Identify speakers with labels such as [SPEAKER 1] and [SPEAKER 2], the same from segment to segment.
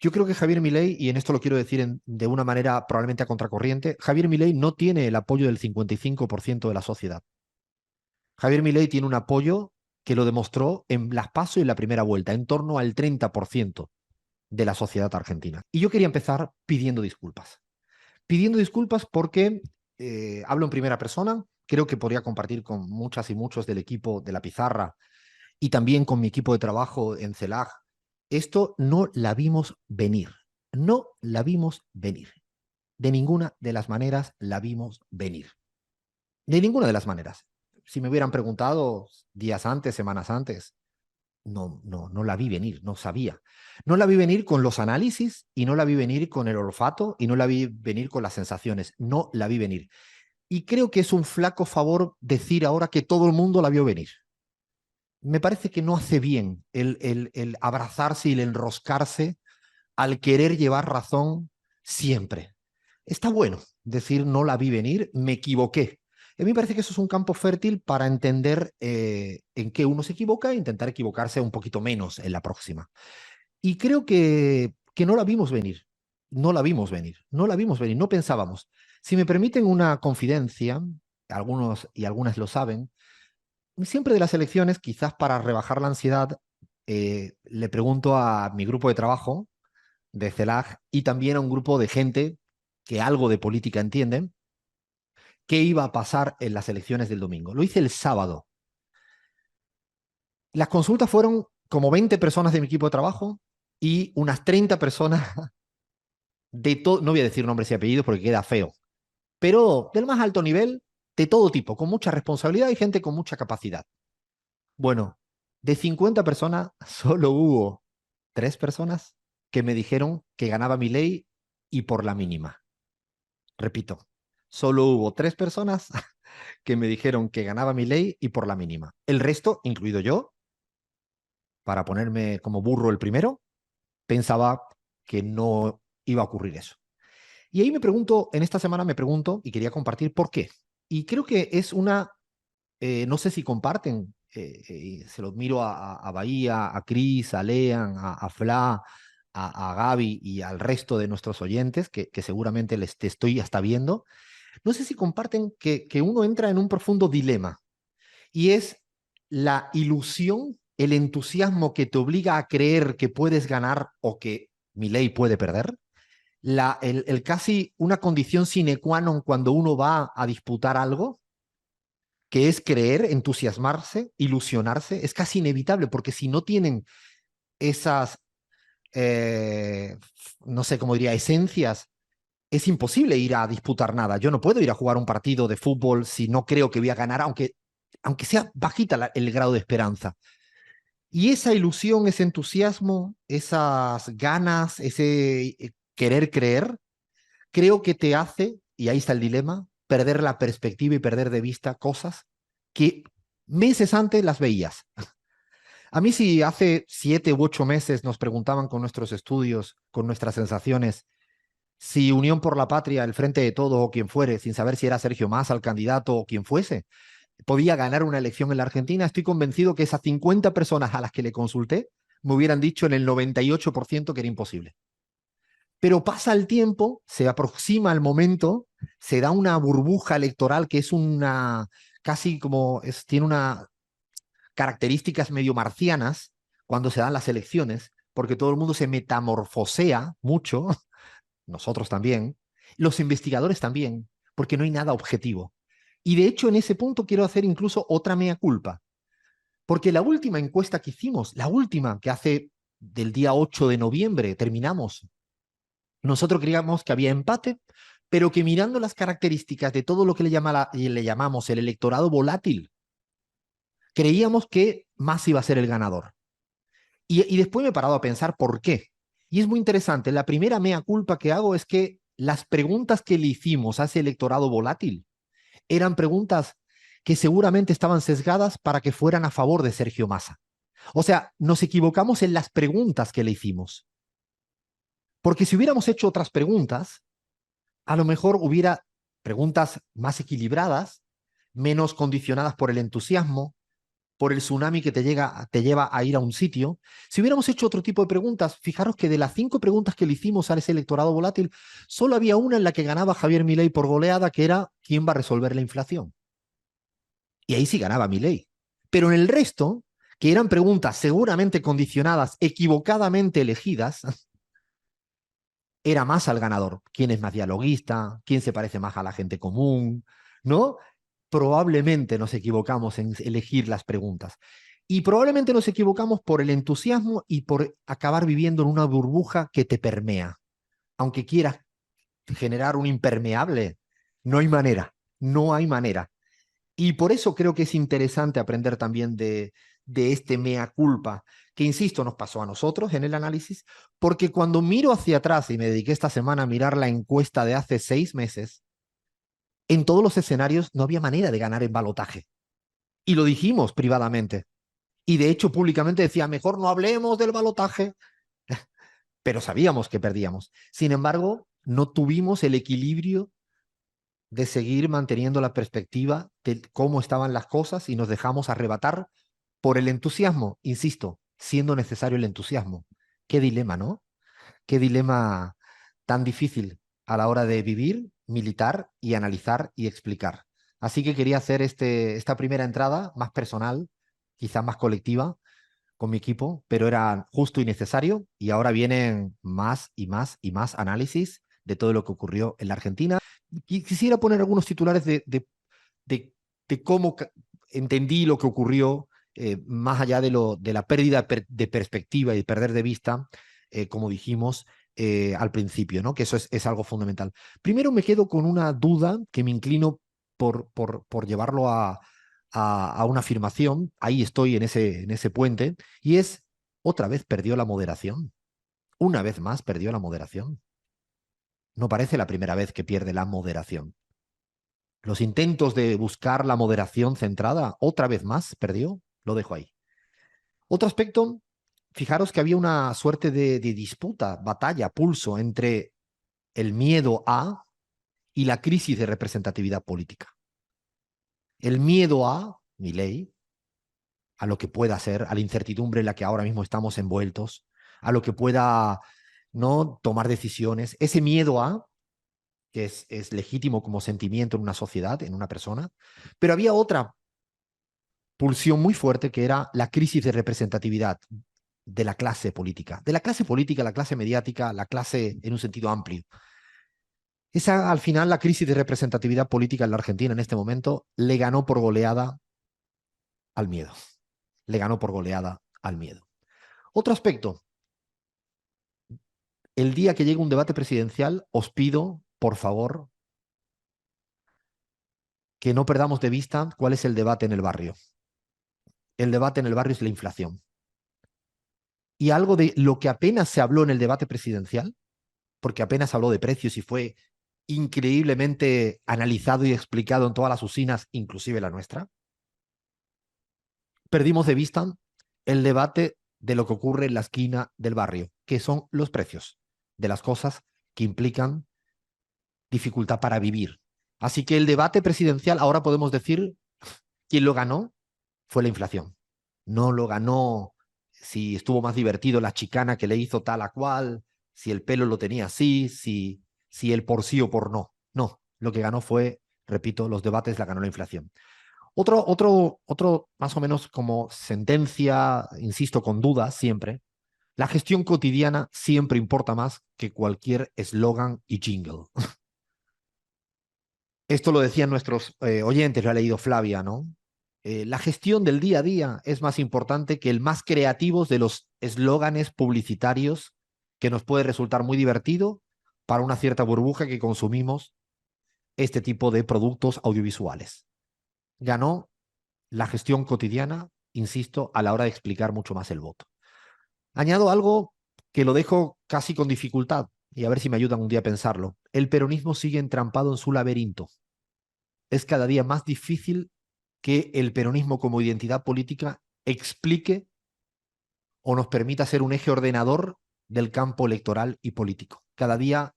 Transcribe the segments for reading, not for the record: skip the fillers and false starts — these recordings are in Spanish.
[SPEAKER 1] Yo creo que Javier Milei, y en esto lo quiero decir de una manera probablemente a contracorriente, Javier Milei no tiene el apoyo del 55% de la sociedad. Javier Milei tiene un apoyo que lo demostró en las PASO y en la primera vuelta, en torno al 30% de la sociedad argentina. Y yo quería empezar pidiendo disculpas. Pidiendo disculpas porque hablo en primera persona, creo que podría compartir con muchas y muchos del equipo de La Pizarra y también con mi equipo de trabajo en CELAG. Esto no la vimos venir, no la vimos venir. De ninguna de las maneras la vimos venir. De ninguna de las maneras. Si me hubieran preguntado días antes, semanas antes, no la vi venir, no sabía. No la vi venir con los análisis y no la vi venir con el olfato y no la vi venir con las sensaciones. No la vi venir. Y creo que es un flaco favor decir ahora que todo el mundo la vio venir. Me parece que no hace bien el abrazarse y el enroscarse al querer llevar razón siempre. Está bueno decir no la vi venir, me equivoqué. A mí me parece que eso es un campo fértil para entender en qué uno se equivoca e intentar equivocarse un poquito menos en la próxima. Y creo que no la vimos venir, no la vimos venir, no la vimos venir, no pensábamos. Si me permiten una confidencia, algunos y algunas lo saben, siempre de las elecciones, quizás para rebajar la ansiedad, le pregunto a mi grupo de trabajo de CELAG y también a un grupo de gente que algo de política entienden, qué iba a pasar en las elecciones del domingo. Lo hice el sábado. Las consultas fueron como 20 personas de mi equipo de trabajo y unas 30 personas de todo, no voy a decir nombres y apellidos porque queda feo, pero del más alto nivel, de todo tipo, con mucha responsabilidad y gente con mucha capacidad. Bueno, de 50 personas, solo hubo 3 personas que me dijeron que ganaba mi ley y por la mínima. Repito, solo hubo 3 personas que me dijeron que ganaba mi ley y por la mínima. El resto, incluido yo, para ponerme como burro el primero, pensaba que no iba a ocurrir eso. Y ahí me pregunto, en esta semana me pregunto, y quería compartir por qué. Y creo que es una, no sé si comparten, se los miro a Bahía, a Cris, a Lean, a Fla, a Gaby y al resto de nuestros oyentes, que seguramente les te estoy hasta viendo. No sé si comparten que uno entra en un profundo dilema y es la ilusión, el entusiasmo que te obliga a creer que puedes ganar o que Milei puede perder, el casi una condición sine qua non cuando uno va a disputar algo, que es creer, entusiasmarse, ilusionarse, es casi inevitable porque si no tienen esas, eh, no sé cómo diría, esencias, es imposible ir a disputar nada. Yo no puedo ir a jugar un partido de fútbol si no creo que voy a ganar, aunque sea bajita el grado de esperanza. Y esa ilusión, ese entusiasmo, esas ganas, ese querer creer, creo que te hace, y ahí está el dilema, perder la perspectiva y perder de vista cosas que meses antes las veías. A mí si hace 7 u 8 meses nos preguntaban con nuestros estudios, con nuestras sensaciones, si Unión por la Patria, el Frente de Todos o quien fuere, sin saber si era Sergio Massa el candidato o quien fuese, podía ganar una elección en la Argentina, estoy convencido que esas 50 personas a las que le consulté me hubieran dicho en el 98% que era imposible. Pero pasa el tiempo, se aproxima el momento, se da una burbuja electoral que es una, casi como, tiene unas características medio marcianas cuando se dan las elecciones, porque todo el mundo se metamorfosea mucho, nosotros también, los investigadores también, porque no hay nada objetivo. Y de hecho en ese punto quiero hacer incluso otra mea culpa, porque la última encuesta que hicimos, la última que hace del día 8 de noviembre terminamos, nosotros creíamos que había empate, pero que mirando las características de todo lo que le llamamos el electorado volátil, creíamos que más iba a ser el ganador. Y después me he parado a pensar por qué. Y es muy interesante. La primera mea culpa que hago es que las preguntas que le hicimos a ese electorado volátil eran preguntas que seguramente estaban sesgadas para que fueran a favor de Sergio Massa. O sea, nos equivocamos en las preguntas que le hicimos. Porque si hubiéramos hecho otras preguntas, a lo mejor hubiera preguntas más equilibradas, menos condicionadas por el entusiasmo, por el tsunami que te lleva a ir a un sitio. Si hubiéramos hecho otro tipo de preguntas, fijaros que de las 5 preguntas que le hicimos a ese electorado volátil, solo había una en la que ganaba Javier Milei por goleada, que era ¿quién va a resolver la inflación? Y ahí sí ganaba Milei. Pero en el resto, que eran preguntas seguramente condicionadas, equivocadamente elegidas, era más al ganador. ¿Quién es más dialoguista? ¿Quién se parece más a la gente común? ¿No? Probablemente nos equivocamos en elegir las preguntas. Y probablemente nos equivocamos por el entusiasmo y por acabar viviendo en una burbuja que te permea. Aunque quieras generar un impermeable, no hay manera, no hay manera. Y por eso creo que es interesante aprender también de este mea culpa, que insisto, nos pasó a nosotros en el análisis, porque cuando miro hacia atrás y me dediqué esta semana a mirar la encuesta de hace 6 meses, en todos los escenarios no había manera de ganar en balotaje. Y lo dijimos privadamente. Y de hecho públicamente decía, mejor no hablemos del balotaje, pero sabíamos que perdíamos. Sin embargo, no tuvimos el equilibrio de seguir manteniendo la perspectiva de cómo estaban las cosas y nos dejamos arrebatar por el entusiasmo, insisto, siendo necesario el entusiasmo. Qué dilema, ¿no? Qué dilema tan difícil a la hora de vivir, militar y analizar y explicar. Así que quería hacer esta primera entrada más personal, quizá más colectiva, con mi equipo, pero era justo y necesario. Y ahora vienen más y más y más análisis de todo lo que ocurrió en la Argentina. Y quisiera poner algunos titulares de, de cómo entendí lo que ocurrió, más allá de la pérdida de perspectiva y de perder de vista, como dijimos al principio, ¿no? Que eso es algo fundamental. Primero me quedo con una duda que me inclino por llevarlo a una afirmación. Ahí estoy en ese puente, y es, otra vez perdió la moderación. Una vez más perdió la moderación. No parece la primera vez que pierde la moderación. Los intentos de buscar la moderación centrada, otra vez más, perdió. Lo dejo ahí. Otro aspecto, fijaros que había una suerte de disputa, batalla, pulso entre el miedo a y la crisis de representatividad política. El miedo a Milei, a lo que pueda ser, a la incertidumbre en la que ahora mismo estamos envueltos, a lo que pueda no tomar decisiones, ese miedo a, que es legítimo como sentimiento en una sociedad, en una persona, pero había otra pulsión muy fuerte que era la crisis de representatividad de la clase política, la clase mediática, la clase en un sentido amplio. Esa, al final, la crisis de representatividad política en la Argentina en este momento le ganó por goleada al miedo. Le ganó por goleada al miedo. Otro aspecto, el día que llegue un debate presidencial, os pido, por favor, que no perdamos de vista cuál es el debate en el barrio. El debate en el barrio es la inflación. Y algo de lo que apenas se habló en el debate presidencial, porque apenas habló de precios y fue increíblemente analizado y explicado en todas las usinas, inclusive la nuestra, perdimos de vista el debate de lo que ocurre en la esquina del barrio, que son los precios de las cosas que implican dificultad para vivir. Así que el debate presidencial, ahora podemos decir, quién lo ganó fue la inflación. No lo ganó si estuvo más divertido la chicana que le hizo tal a cual, si el pelo lo tenía así, si el por sí o por no. No, lo que ganó fue, repito, los debates la ganó la inflación. Otro más o menos como sentencia, insisto, con dudas siempre. La gestión cotidiana siempre importa más que cualquier eslogan y jingle. Esto lo decían nuestros oyentes, lo ha leído Flavia, ¿no? La gestión del día a día es más importante que el más creativos de los eslóganes publicitarios, que nos puede resultar muy divertido para una cierta burbuja que consumimos este tipo de productos audiovisuales. Ganó la gestión cotidiana, insisto, a la hora de explicar mucho más el voto. Añado algo que lo dejo casi con dificultad, y a ver si me ayudan un día a pensarlo. El peronismo sigue entrampado en su laberinto. Es cada día más difícil que el peronismo como identidad política explique o nos permita ser un eje ordenador del campo electoral y político. Cada día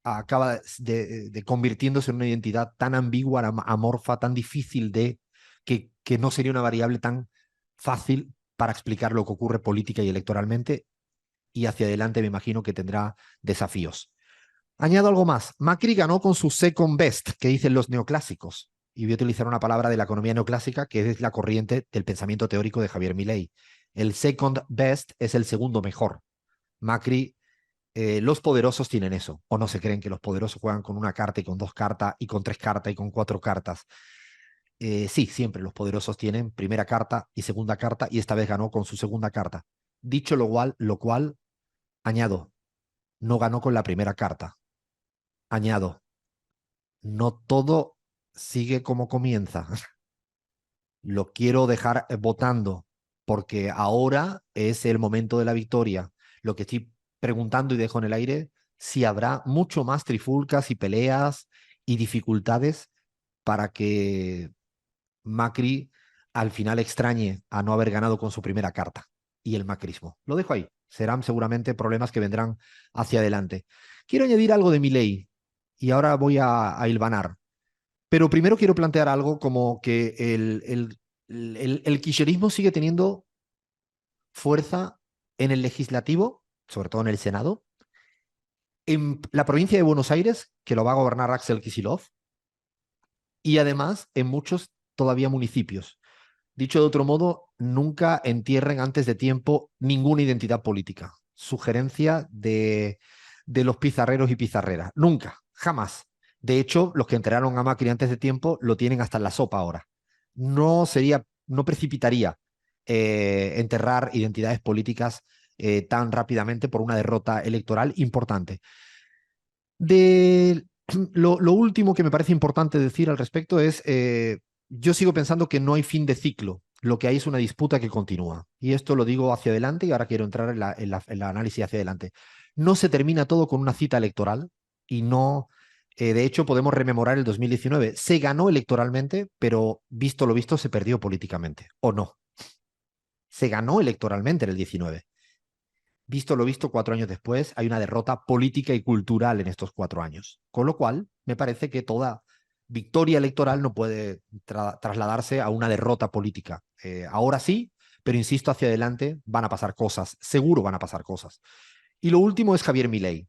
[SPEAKER 1] acaba de convirtiéndose en una identidad tan ambigua, amorfa, tan difícil que no sería una variable tan fácil para explicar lo que ocurre política y electoralmente, y hacia adelante me imagino que tendrá desafíos. Añado algo más. Macri ganó con su second best, que dicen los neoclásicos. Y voy a utilizar una palabra de la economía neoclásica, que es la corriente del pensamiento teórico de Javier Milei. El second best es el segundo mejor. Macri, los poderosos tienen eso, o no se creen que los poderosos juegan con una carta y con dos cartas y con tres cartas y con cuatro cartas. Sí, siempre los poderosos tienen primera carta y segunda carta, y esta vez ganó con su segunda carta. Dicho lo cual, añado, no ganó con la primera carta. Añado, no todo sigue como comienza. Lo quiero dejar votando porque ahora es el momento de la victoria. Lo que estoy preguntando y dejo en el aire, si habrá mucho más trifulcas y peleas y dificultades para que Macri al final extrañe a no haber ganado con su primera carta y el macrismo. Lo dejo ahí. Serán seguramente problemas que vendrán hacia adelante. Quiero añadir algo de mi ley y ahora voy a hilvanar. Pero primero quiero plantear algo como que el kirchnerismo sigue teniendo fuerza en el legislativo, sobre todo en el Senado, en la provincia de Buenos Aires, que lo va a gobernar Axel Kicillof, y además en muchos todavía municipios. Dicho de otro modo, nunca entierren antes de tiempo ninguna identidad política. Sugerencia de los pizarreros y pizarreras. Nunca, jamás. De hecho, los que enterraron a Macri antes de tiempo lo tienen hasta en la sopa ahora. No precipitaría enterrar identidades políticas tan rápidamente por una derrota electoral importante. De lo último que me parece importante decir al respecto es, yo sigo pensando que no hay fin de ciclo, lo que hay es una disputa que continúa. Y esto lo digo hacia adelante y ahora quiero entrar en la análisis hacia adelante. No se termina todo con una cita electoral y no, de hecho, podemos rememorar el 2019. Se ganó electoralmente, pero visto lo visto, se perdió políticamente, ¿o no? Se ganó electoralmente en el 19. Visto lo visto, 4 años después, hay una derrota política y cultural en estos 4 años. Con lo cual, me parece que toda victoria electoral no puede trasladarse a una derrota política. Ahora sí, pero insisto, hacia adelante van a pasar cosas, seguro van a pasar cosas. Y lo último es Javier Milei.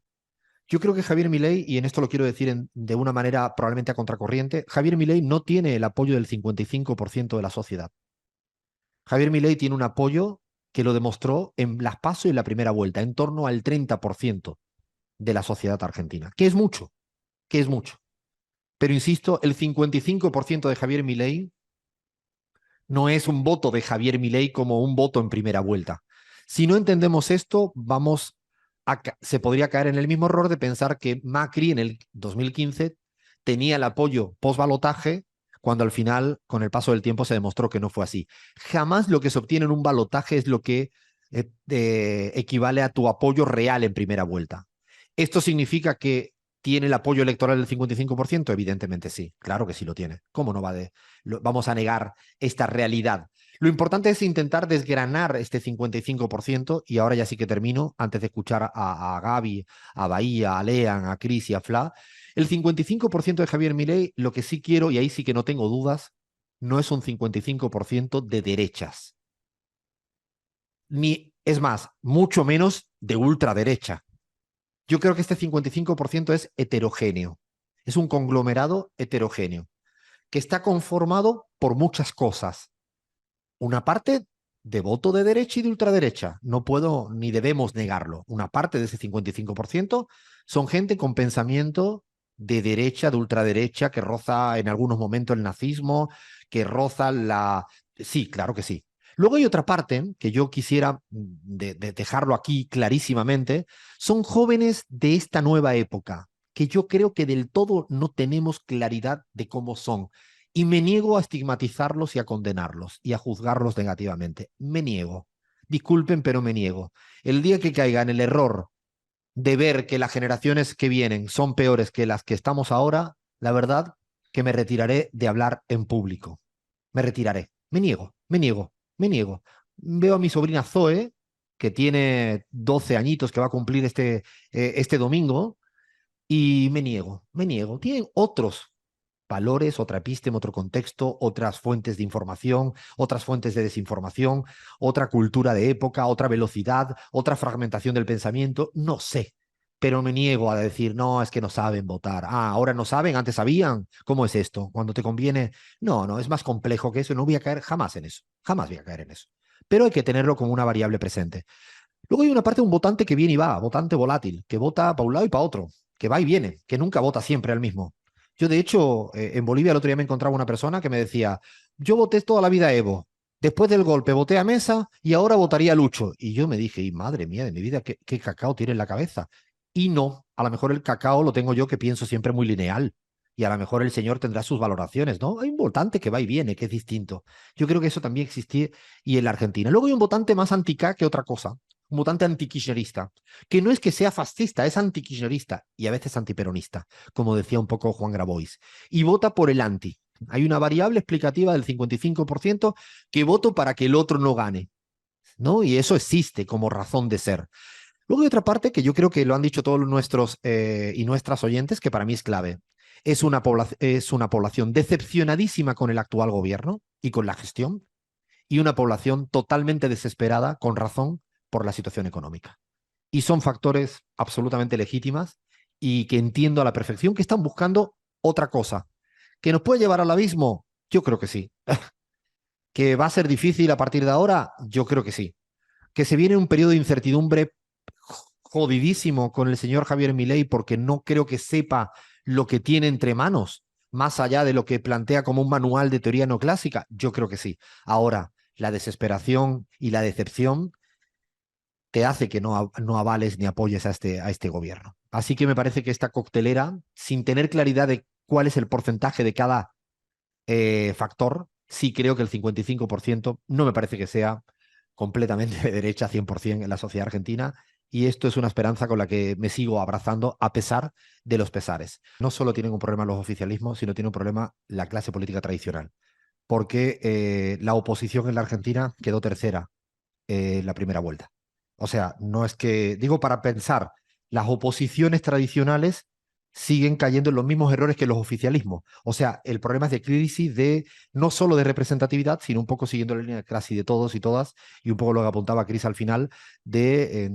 [SPEAKER 1] Yo creo que Javier Milei, y en esto lo quiero decir de una manera probablemente a contracorriente, Javier Milei no tiene el apoyo del 55% de la sociedad. Javier Milei tiene un apoyo que lo demostró en las PASO y en la primera vuelta, en torno al 30% de la sociedad argentina, que es mucho, que es mucho. Pero insisto, el 55% de Javier Milei no es un voto de Javier Milei como un voto en primera vuelta. Si no entendemos esto, se podría caer en el mismo error de pensar que Macri en el 2015 tenía el apoyo post-balotaje, cuando al final, con el paso del tiempo, se demostró que no fue así. Jamás lo que se obtiene en un balotaje es lo que equivale a tu apoyo real en primera vuelta. ¿Esto significa que tiene el apoyo electoral del 55%? Evidentemente sí, claro que sí lo tiene. ¿Cómo no vamos a negar esta realidad? Lo importante es intentar desgranar este 55%, y ahora ya sí que termino, antes de escuchar a Gaby, a Bahía, a Lean, a Cris y a Fla. El 55% de Javier Milei, lo que sí quiero, y ahí sí que no tengo dudas, no es un 55% de derechas. Ni, es más, mucho menos de ultraderecha. Yo creo que este 55% es heterogéneo. Es un conglomerado heterogéneo que está conformado por muchas cosas. Una parte de voto de derecha y de ultraderecha. No puedo ni debemos negarlo. Una parte de ese 55% son gente con pensamiento de derecha, de ultraderecha, que roza en algunos momentos el nazismo, que roza la... Sí, claro que sí. Luego hay otra parte que yo quisiera dejarlo aquí clarísimamente. Son jóvenes de esta nueva época, que yo creo que del todo no tenemos claridad de cómo son. Y me niego a estigmatizarlos y a condenarlos y a juzgarlos negativamente. Me niego. Disculpen, pero me niego. El día que caiga en el error de ver que las generaciones que vienen son peores que las que estamos ahora, la verdad que me retiraré de hablar en público. Me retiraré. Me niego, me niego, me niego. Veo a mi sobrina Zoe, que tiene 12 añitos, que va a cumplir este domingo, y me niego, me niego. Tienen otros valores, otra episteme, otro contexto, otras fuentes de información, otras fuentes de desinformación, otra cultura de época, otra velocidad, otra fragmentación del pensamiento, no sé. Pero me niego a decir, no, es que no saben votar. Ah, ahora no saben, antes sabían. ¿Cómo es esto? Cuando te conviene. No, no, es más complejo que eso. No voy a caer jamás en eso. Jamás voy a caer en eso. Pero hay que tenerlo como una variable presente. Luego hay una parte de un votante que viene y va, votante volátil, que vota para un lado y para otro, que va y viene, que nunca vota siempre al mismo. Yo, de hecho, en Bolivia el otro día me encontraba una persona que me decía, yo voté toda la vida a Evo, después del golpe voté a Mesa y ahora votaría a Lucho. Y yo me dije, y madre mía de mi vida, ¿qué cacao tiene en la cabeza? Y no, a lo mejor el cacao lo tengo yo que pienso siempre muy lineal. Y a lo mejor el señor tendrá sus valoraciones, ¿no? Hay un votante que va y viene, que es distinto. Yo creo que eso también existía y en la Argentina. Luego hay un votante más antica que otra cosa, un votante antikirchnerista, que no es que sea fascista, es antikirchnerista y a veces antiperonista, como decía un poco Juan Grabois, y vota por el anti. Hay una variable explicativa del 55% que voto para que el otro no gane, ¿no? Y eso existe como razón de ser. Luego hay otra parte que yo creo que lo han dicho todos nuestros y nuestras oyentes, que para mí es clave. Es una población decepcionadísima con el actual gobierno y con la gestión, y una población totalmente desesperada, con razón, por la situación económica. Y son factores absolutamente legítimas y que entiendo a la perfección que están buscando otra cosa. ¿Que nos puede llevar al abismo? Yo creo que sí. ¿Que va a ser difícil a partir de ahora? Yo creo que sí. ¿Que se viene un periodo de incertidumbre jodidísimo con el señor Javier Milei porque no creo que sepa lo que tiene entre manos, más allá de lo que plantea como un manual de teoría neoclásica? Yo creo que sí. Ahora, la desesperación y la decepción te hace que no avales ni apoyes a este gobierno. Así que me parece que esta coctelera, sin tener claridad de cuál es el porcentaje de cada factor, sí creo que el 55% no me parece que sea completamente de derecha 100% en la sociedad argentina, y esto es una esperanza con la que me sigo abrazando a pesar de los pesares. No solo tienen un problema los oficialismos, sino tiene un problema la clase política tradicional, porque la oposición en la Argentina quedó tercera en la primera vuelta. O sea, no es que, digo, para pensar, las oposiciones tradicionales siguen cayendo en los mismos errores que los oficialismos. O sea, el problema es de crisis de no solo de representatividad, sino un poco siguiendo la línea casi de todos y todas, y un poco lo que apuntaba Cris al final, de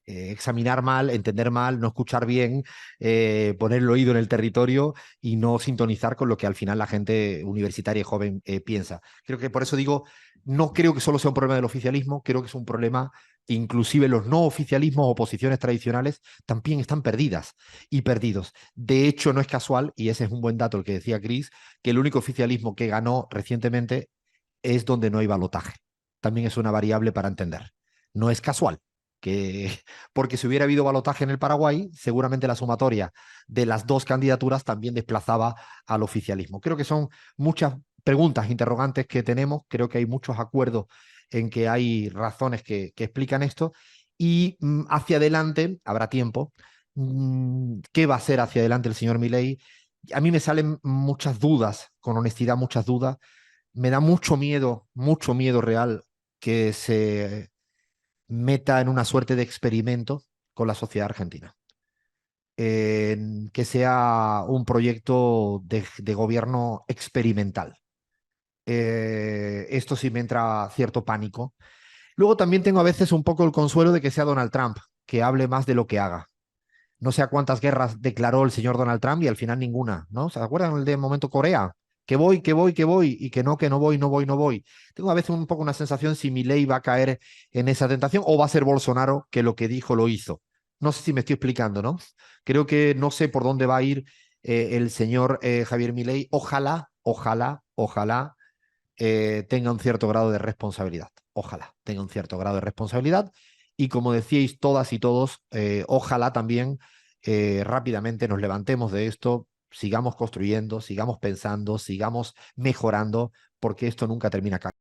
[SPEAKER 1] examinar mal, entender mal, no escuchar bien, poner el oído en el territorio y no sintonizar con lo que al final la gente universitaria y joven piensa. Creo que por eso digo, no creo que solo sea un problema del oficialismo, creo que es un problema que inclusive los no oficialismos o posiciones tradicionales también están perdidas y perdidos. De hecho, no es casual, y ese es un buen dato el que decía Chris, que el único oficialismo que ganó recientemente es donde no hay balotaje. También es una variable para entender. No es casual, que porque si hubiera habido balotaje en el Paraguay, seguramente la sumatoria de las dos candidaturas también desplazaba al oficialismo. Creo que son muchas preguntas, interrogantes que tenemos, creo que hay muchos acuerdos en que hay razones que explican esto, y hacia adelante habrá tiempo. ¿Qué va a hacer hacia adelante el señor Milei? A mí me salen muchas dudas, con honestidad, muchas dudas. Me da mucho miedo real que se meta en una suerte de experimento con la sociedad argentina. Que sea un proyecto de gobierno experimental. Esto sí me entra cierto pánico. Luego también tengo a veces un poco el consuelo de que sea Donald Trump, que hable más de lo que haga. No sé a cuántas guerras declaró el señor Donald Trump y al final ninguna, ¿no? ¿Se acuerdan del momento Corea? Que voy, que voy, que voy, y que no voy, no voy, no voy. Tengo a veces un poco una sensación si Milei va a caer en esa tentación o va a ser Bolsonaro que lo que dijo lo hizo. No sé si me estoy explicando, ¿no? Creo que no sé por dónde va a ir el señor Javier Milei. Ojalá, ojalá, ojalá tenga un cierto grado de responsabilidad. Ojalá tenga un cierto grado de responsabilidad. Y como decíais todas y todos, ojalá también rápidamente nos levantemos de esto, sigamos construyendo, sigamos pensando, sigamos mejorando, porque esto nunca termina acá.